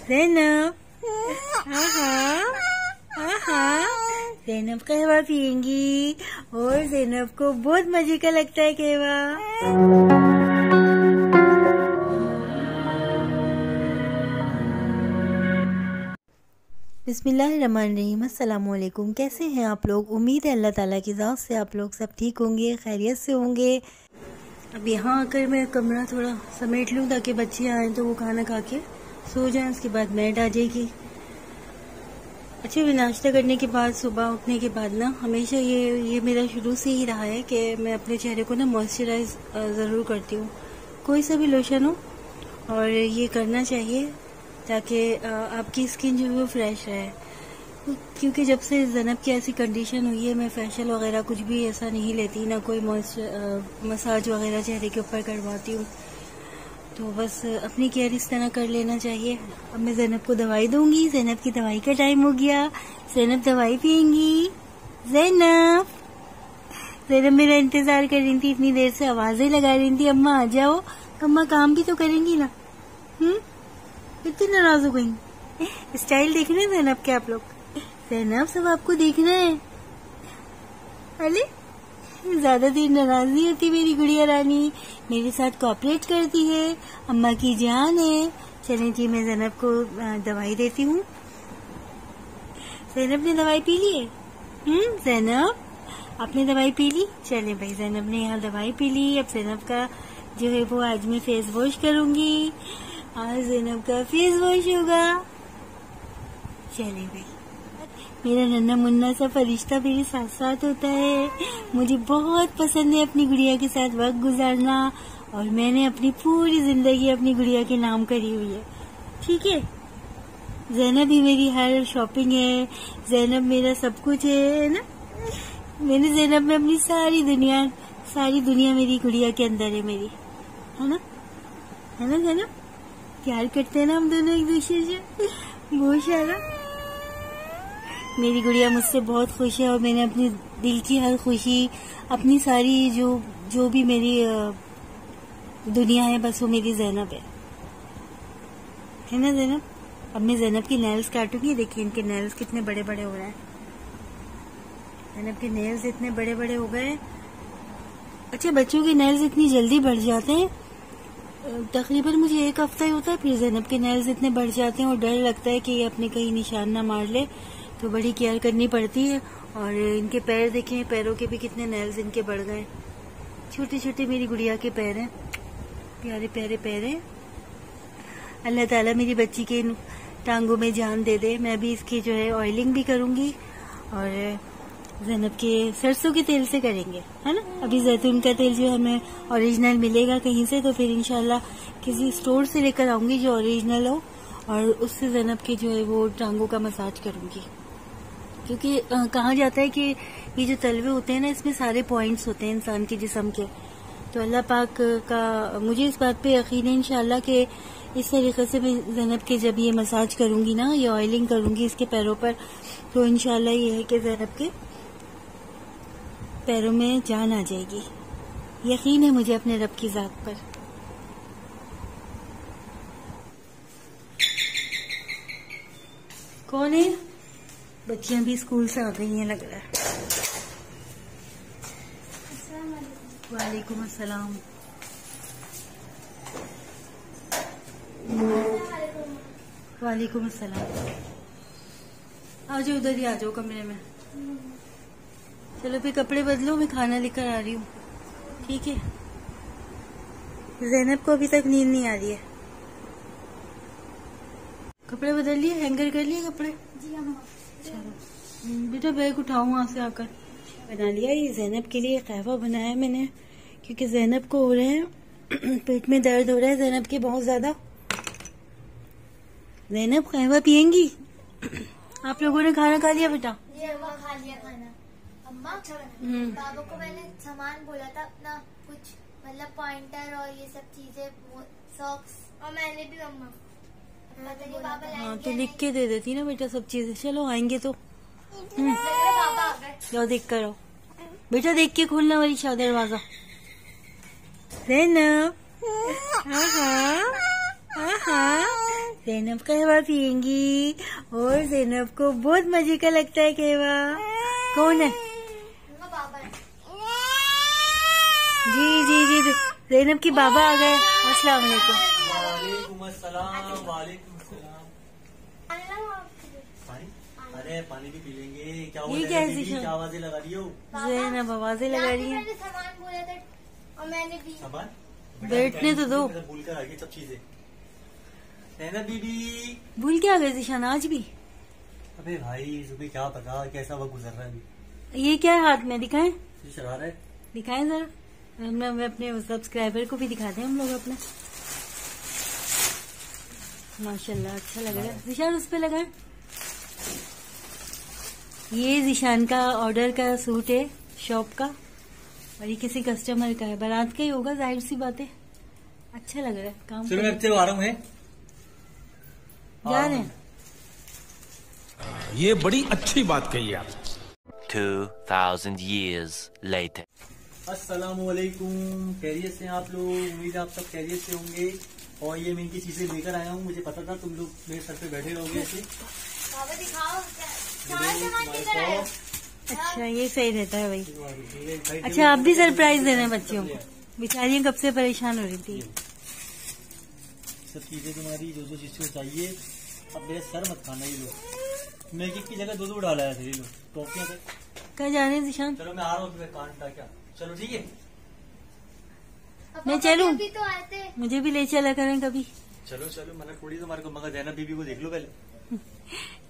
ज़ैनब, ज़ैनब कहवा पियेंगी और ज़ैनब को बहुत मजे का लगता है कहवा। बिस्मिल्लाहिर्रहमानिर्रहीम। अस्सलाम वालेकुम। कैसे हैं आप लोग? उम्मीद है अल्लाह ताला की ज़ात से आप लोग सब ठीक होंगे, खैरियत से होंगे। अब यहाँ आकर मैं कमरा थोड़ा समेट लूँ ताकि बच्चे आएँ तो वो खाना खा के सो जाएं। उसके बाद मैड आ जाएगी। अच्छा, भी नाश्ता करने के बाद सुबह उठने के बाद ना हमेशा ये मेरा शुरू से ही रहा है कि मैं अपने चेहरे को ना मॉइस्चराइज ज़रूर करती हूँ, कोई सा भी लोशन हो, और ये करना चाहिए ताकि आपकी स्किन जो है वो फ्रेश रहे। क्योंकि जब से ज़ैनब की ऐसी कंडीशन हुई है मैं फेशियल वगैरह कुछ भी ऐसा नहीं लेती, ना कोई मसाज वगैरह चेहरे के ऊपर करवाती हूँ। तो बस अपनी केयर इस तरह कर लेना चाहिए। अब मैं ज़ैनब को दवाई दूंगी। ज़ैनब की दवाई का टाइम हो गया। ज़ैनब दवाई पियेंगी। ज़ैनब मेरा इंतजार कर रही थी, इतनी देर से आवाजें लगा रही थी, अम्मा आ जाओ। अम्मा काम भी तो करेंगी ना। इतनी नाराज हो गई। स्टाइल देख रहे हैं ज़ैनब के आप लोग? ज़ैनब सब आपको देखना है। अरे ज्यादा देर नाराज नहीं होती मेरी गुड़िया रानी, मेरे साथ कोऑपरेट करती है, अम्मा की जान है। चलें जी, मैं ज़ैनब को दवाई देती हूँ। ज़ैनब ने दवाई पी ली है? ज़ैनब आपने दवाई पी ली? चले भाई, ज़ैनब ने यहाँ दवाई पी ली। अब ज़ैनब का जो है वो आज मैं फेस वॉश करूंगी। आज ज़ैनब का फेस वॉश होगा। चले भाई, मेरा नन्ना मुन्ना सा फरिश्ता मेरे साथ साथ होता है। मुझे बहुत पसंद है अपनी गुड़िया के साथ वक्त गुजारना, और मैंने अपनी पूरी जिंदगी अपनी गुड़िया के नाम करी हुई है। ठीक है, ज़ैनब ही मेरी हर शॉपिंग है, ज़ैनब मेरा सब कुछ है ना। मैंने ज़ैनब में अपनी सारी दुनिया मेरी गुड़िया के अंदर है मेरी, है ना ज़ैनब? प्यार करते हैं ना हम दोनों एक दूसरे से, बहुत सारा। मेरी गुड़िया मुझसे बहुत खुश है, और मैंने अपनी दिल की हर खुशी, अपनी सारी जो भी मेरी दुनिया है, बस वो मेरी ज़ैनब है ना ज़ैनब? अब मैं ज़ैनब की नेल्स काटूंगी। देखिए इनके नेल्स कितने बड़े बड़े हो रहे हैं। ज़ैनब के नेल्स इतने बड़े बड़े हो गए। अच्छा, बच्चों के नेल्स इतनी जल्दी बढ़ जाते हैं, तकरीबन मुझे 1 हफ्ता ही होता है, फिर ज़ैनब के नेल्स इतने बढ़ जाते हैं और डर लगता है कि ये अपने कहीं निशान ना मार ले, तो बड़ी केयर करनी पड़ती है। और इनके पैर देखें, पैरों के भी कितने नेल्स इनके बढ़ गए। छोटे छोटे मेरी गुड़िया के पैर हैं, प्यारे प्यारे पैर हैं। अल्लाह ताला मेरी बच्ची के टांगों में जान दे दे। मैं भी इसकी जो है ऑयलिंग भी करूंगी, और ज़ैनब के सरसों के तेल से करेंगे, है ना। अभी जैतून का तेल जो हमें ओरिजिनल मिलेगा कहीं से, तो फिर इंशाल्लाह किसी स्टोर से लेकर आऊंगी जो ओरिजिनल हो, और उससे ज़ैनब के जो है वो टांगों का मसाज करूंगी। क्योंकि कहा जाता है कि ये जो तलवे होते हैं ना, इसमें सारे पॉइंट्स होते हैं इंसान के जिस्म के। तो अल्लाह पाक का मुझे इस बात पे यकीन है इंशाल्लाह कि इस तरीके से मैं ज़ैनब के जब ये मसाज करूंगी ना, ये ऑयलिंग करूंगी इसके पैरों पर, तो इंशाल्लाह ये है कि ज़ैनब के पैरों में जान आ जाएगी। यकीन है मुझे अपने रब की ज़ात पर। कौन है? बच्चियां भी स्कूल से आ गई हैं लग रहा है। वालेकुम अस्सलाम। वालेकुम अस्सलाम। आ जाओ, उधर ही आ जाओ कमरे में। चलो फिर कपड़े बदलो, मैं खाना लेकर आ रही हूँ। ठीक है, ज़ैनब को अभी तक नींद नहीं आ रही है। कपड़े बदल लिए, हैंगर कर लिए कपड़े? जी अम्मा। चलो बेटा, बैग उठाओ वहां से आकर। बना लिया, ये ज़ैनब के लिए कहवा बनाया मैंने, क्योंकि ज़ैनब को हो रहे हैं पेट में दर्द हो रहा है ज़ैनब के बहुत ज्यादा। ज़ैनब कहवा पियेंगी? आप लोगों ने खाना खा लिया बेटा? जी अम्मा, खा लिया खाना। अम्मा, बाबा को मैंने सामान बोला था अपना कुछ, मतलब पॉइंटर और ये सब चीजें, सॉक्स, और मैंने भी अम्मा। बाबा हाँ तो लिख के दे देती ना बेटा सब चीजें। चलो आएंगे तो बाबा आ गए। जाओ देख कर आओ बेटा, देख के खोलना वाली दरवाजा। ज़ैनब, ज़ैनब कहवा पियेंगी और ज़ैनब को बहुत मजे का लगता है कहवा। कौन है? जी जी जी ज़ैनब की बाबा आ गए। अस्सलाम वालेकुम। वालेकुम अस्सलाम। वालेकुम अस्सलाम। अरे पानी भी पी लेंगे। क्या हो ये रहा है? क्या आवाजें लगा रही हो? ज़ैनब आवाजें लगा रही है। सामान बोला था और मैंने भी। सामान बैठने तो दो। भूल कर आ गई सब चीजें। ज़ैनब बीबी भूल के आ गए ज़िशान आज भी। अबे भाई सुबह क्या पता कैसा वक्त गुजर रहा है अभी। ये क्या है हाथ में? दिखाएं शरारत दिखाएं जरा। हम अपने सब्सक्राइबर को भी दिखाते हैं हम लोग अपने। माशाल्लाह अच्छा लग रहा है। ज़िशान उस पे लगाएं। ये ज़िशान का ऑर्डर का सूट है शॉप का और ये किसी कस्टमर का है। बारात का ही होगा जाहिर सी बात है। अच्छा लग रहा है काम। चलो मैं अब से आ रहा हूँ। जा रहे हैं। ये बड़ी अच्छी बात कही आप। 2000 years later. अस्सलामुअलैकुम। खैरियत से आप लोग? उम्मीद है आप सब खैरियत से होंगे। और ये मैं इनकी चीजें लेकर आया हूँ। मुझे पता था तुम लोग मेरे सर पे बैठे रहोगे ऐसे। बाबा दिखाओ सामान लेकर आए। अच्छा ये सही रहता है भाई। अच्छा आप भी सरप्राइज देना बच्चियों को। बेचारियां कब से परेशान हो रही थी। सब चीजें तुम्हारी जो जो चीज चाहिए। अब मेरे सर मत खाना ये लोग। मैं एक की जगह दो डाला है ये लोग टॉफियां तक। कहाँ जा रहे हैं ज़िशान? चलो मैं आ रहा हूँ। कांटा क्या? चलो ठीक है मैं चलूं? अभी तो आए थे। मुझे भी ले चला करें कभी। चलो चलो मैंने थोड़ी तुम्हारे को मगर ज़ैनब बीबी को देख लो पहले।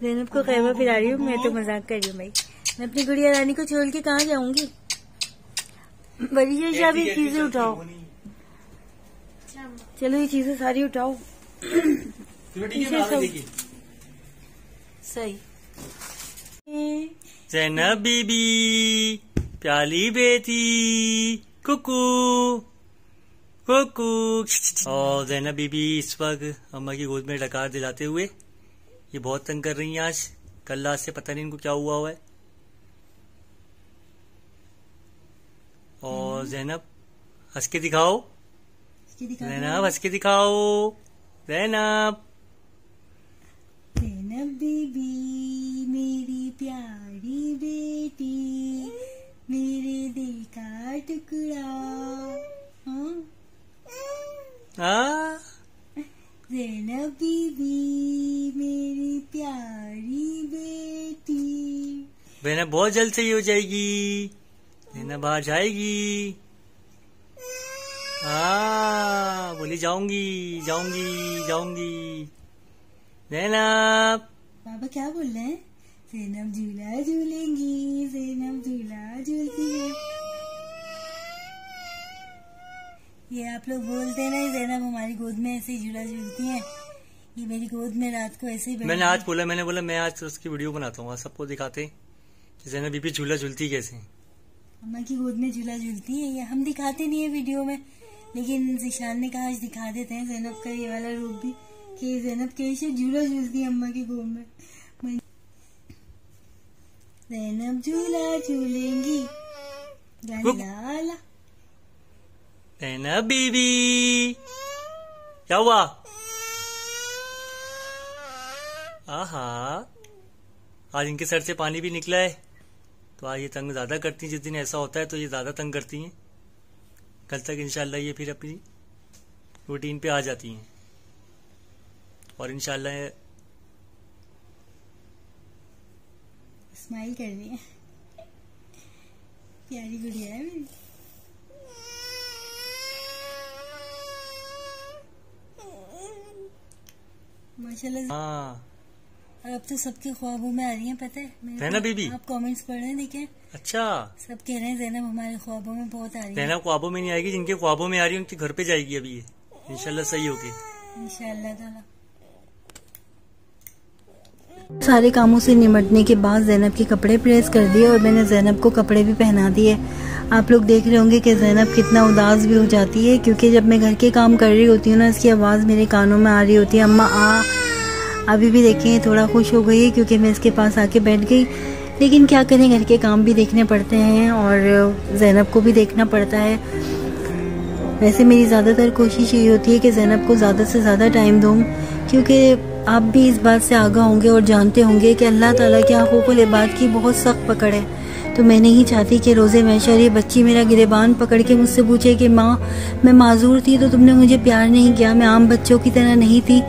ज़ैनब को कहवा पिला रही हूँ। मैं तो मजाक कर रही हूँ भाई। मैं अपनी गुड़िया रानी को छोड़ के कहाँ जाऊंगी। बड़ी शाह भी चीजें उठाओ। चलो ये चीजें सारी उठाओ। चलो ठीक है मैं देखिए। सही। ज़ैनब बीबी प्याली बेटी कुकू कुकू। और ज़ैनब बीबी इस वक्त अम्मा की गोद में डकार दिलाते हुए ये बहुत तंग कर रही हैं आज। कल रात से पता नहीं इनको क्या हुआ है। और ज़ैनब हंस के दिखाओ। ज़ैनब हंस के दिखाओ। ज़ैनब ज़ैनब बीबी मेरी प्यारी बेटी मेरे दिल का टुकड़ा। हाँ ज़ैनब बीबी मेरी प्यारी बेटी। ज़ैनब बहुत जल्द सही हो जाएगी। ज़ैनब बाहर जाएगी। हाँ बोली जाऊंगी जाऊंगी जाऊंगी। ज़ैनब बाबा क्या बोल रहे हैं? ज़ैनब झूला झूलेंगी। ज़ैनब झूला झूलती है। ये आप लोग बोलते हैं ना ज़ैनब हमारी गोद में ऐसे झूला झूलती है। ये मेरी गोद में रात को ऐसे ही मैंने आज बोला मैं आज उसकी वीडियो बनाता हूँ। सबको दिखाते हैं कि ज़ैनब बीबी झूला झूलती कैसे। अम्मा की गोद में झूला झूलती है। ये हम दिखाते नहीं है वीडियो में, लेकिन ज़िशान ने कहा आज दिखा देते हैं ज़ैनब का ये वाला रूप भी कि ज़ैनब कैसे झूला झूलती है अम्मा की गोद में। ज़ैनब झूला झूलेंगी। ज़ैनब बीबी क्या हुआ? आहा आज इनके सर से पानी भी निकला है। तो आज ये तंग ज्यादा करती हैं। जिस दिन ऐसा होता है तो ये ज्यादा तंग करती हैं। कल तक इंशाल्लाह ये फिर अपनी रूटीन पे आ जाती हैं और इंशाल्लाह स्माइल कर रही है। प्यारी गुड़िया है मेरी। माशाल्लाह। हाँ और अब तो सबके ख्वाबों में आ रही हैं पता है। ज़ैनब बीबी आप कमेंट्स पढ़ रहे हैं देखें। अच्छा सब कह रहे हैं ज़ैनब हमारे ख्वाबों में बहुत आ रही है। ज़ैनब ख्वाबों में नहीं आएगी। जिनके ख्वाबों में आ रही है उनके घर पे जाएगी अभी ये इंशाल्लाह सही होगी। इंशाल्लाह ताला। सारे कामों से निमटने के बाद ज़ैनब के कपड़े प्रेस कर दिए और मैंने ज़ैनब को कपड़े भी पहना दिए। आप लोग देख रहे होंगे कि ज़ैनब कितना उदास भी हो जाती है क्योंकि जब मैं घर के काम कर रही होती हूँ ना इसकी आवाज़ मेरे कानों में आ रही होती है अम्मा आ। अभी भी देखें थोड़ा खुश हो गई है क्योंकि मैं इसके पास आके बैठ गई। लेकिन क्या करें घर के काम भी देखने पड़ते हैं और ज़ैनब को भी देखना पड़ता है। वैसे मेरी ज़्यादातर कोशिश यही होती है कि ज़ैनब को ज़्यादा से ज़्यादा टाइम दूँ क्योंकि आप भी इस बात से आगाह होंगे और जानते होंगे कि अल्लाह ताला के हुकूकुल इबाद की बहुत सख्त पकड़ है। तो मैं नहीं चाहती कि रोज़े महशर ये बच्ची मेरा गिरेबान पकड़ के मुझसे पूछे कि माँ, मैं माजूर थी तो तुमने मुझे प्यार नहीं किया, मैं आम बच्चों की तरह नहीं थी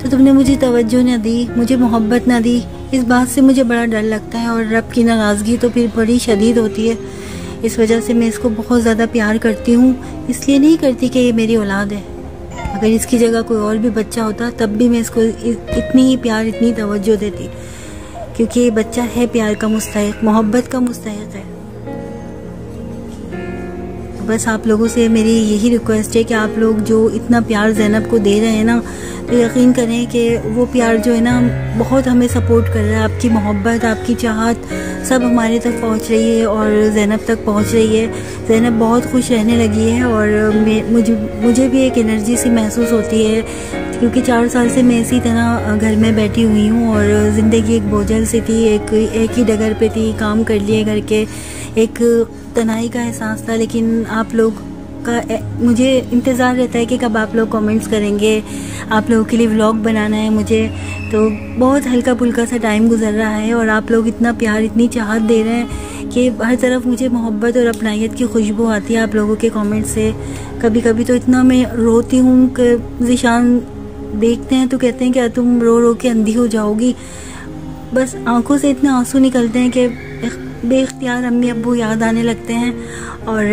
तो तुमने मुझे तवज्जो न दी, मुझे मोहब्बत न दी। इस बात से मुझे बड़ा डर लगता है और रब की नाराज़गी तो फिर बड़ी शदीद होती है। इस वजह से मैं इसको बहुत ज़्यादा प्यार करती हूँ। इसलिए नहीं करती कि ये मेरी औलाद है। अगर इसकी जगह कोई और भी बच्चा होता तब भी मैं इसको इतनी ही प्यार, इतनी तवज्जो देती, क्योंकि ये बच्चा है प्यार का मुस्तहिक, मोहब्बत का मुस्तहिक है। बस आप लोगों से मेरी यही रिक्वेस्ट है कि आप लोग जो इतना प्यार ज़ैनब को दे रहे हैं ना, तो यकीन करें कि वो प्यार जो है ना बहुत हमें सपोर्ट कर रहा है। आपकी मोहब्बत, आपकी चाहत सब हमारे तक पहुंच रही है और ज़ैनब तक पहुंच रही है। ज़ैनब बहुत खुश रहने लगी है और मुझे भी एक एनर्जी सी महसूस होती है, क्योंकि 4 साल से मैं इसी तरह घर में बैठी हुई हूँ और ज़िंदगी एक बोझल सी थी, एक ही डगर पे थी, काम कर लिए घर के, एक तनाई का एहसास था। लेकिन आप लोग का मुझे इंतज़ार रहता है कि कब आप लोग कमेंट्स करेंगे, आप लोगों के लिए व्लॉग बनाना है मुझे। तो बहुत हल्का फुल्का सा टाइम गुजर रहा है और आप लोग इतना प्यार, इतनी चाहत दे रहे हैं कि हर तरफ मुझे मोहब्बत और अपनायत की खुशबू आती है आप लोगों के कमेंट से। कभी कभी तो इतना मैं रोती हूँ कि ज़ीशान देखते हैं तो कहते हैं कि तुम रो रो के अंधी हो जाओगी। बस आंखों से इतने आंसू निकलते हैं कि बेख्तियार अम्मी अब्बू याद आने लगते हैं। और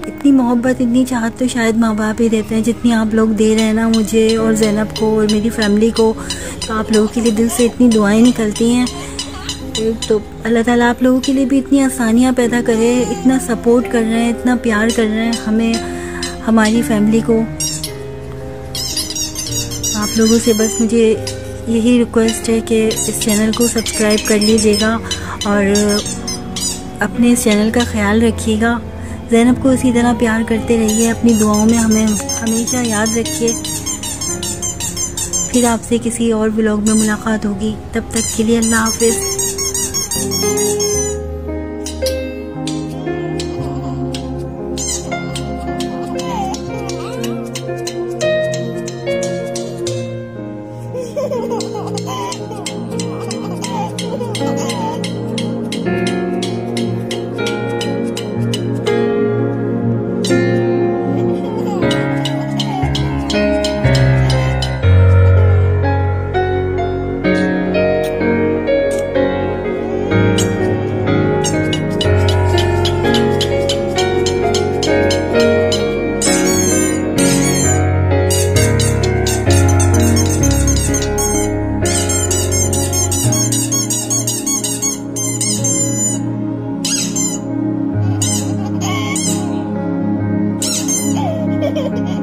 इतनी मोहब्बत, इतनी चाहत तो शायद माँ बाप ही देते हैं जितनी आप लोग दे रहे हैं ना मुझे और ज़ैनब को और मेरी फैमिली को। तो आप लोगों के लिए दिल से इतनी दुआएं निकलती हैं। तो अल्लाह ताला आप लोगों के लिए भी इतनी आसानियाँ पैदा करे, इतना सपोर्ट कर रहे हैं, इतना प्यार कर रहे हैं हमें, हमारी फैमिली को। आप लोगों से बस मुझे यही रिक्वेस्ट है कि इस चैनल को सब्सक्राइब कर लीजिएगा और अपने इस चैनल का ख्याल रखिएगा। ज़ैनब को इसी तरह प्यार करते रहिए, अपनी दुआओं में हमें हमेशा याद रखिए। फिर आपसे किसी और व्लॉग में मुलाकात होगी, तब तक के लिए अल्लाह हाफ़िज़। Ha ha ha.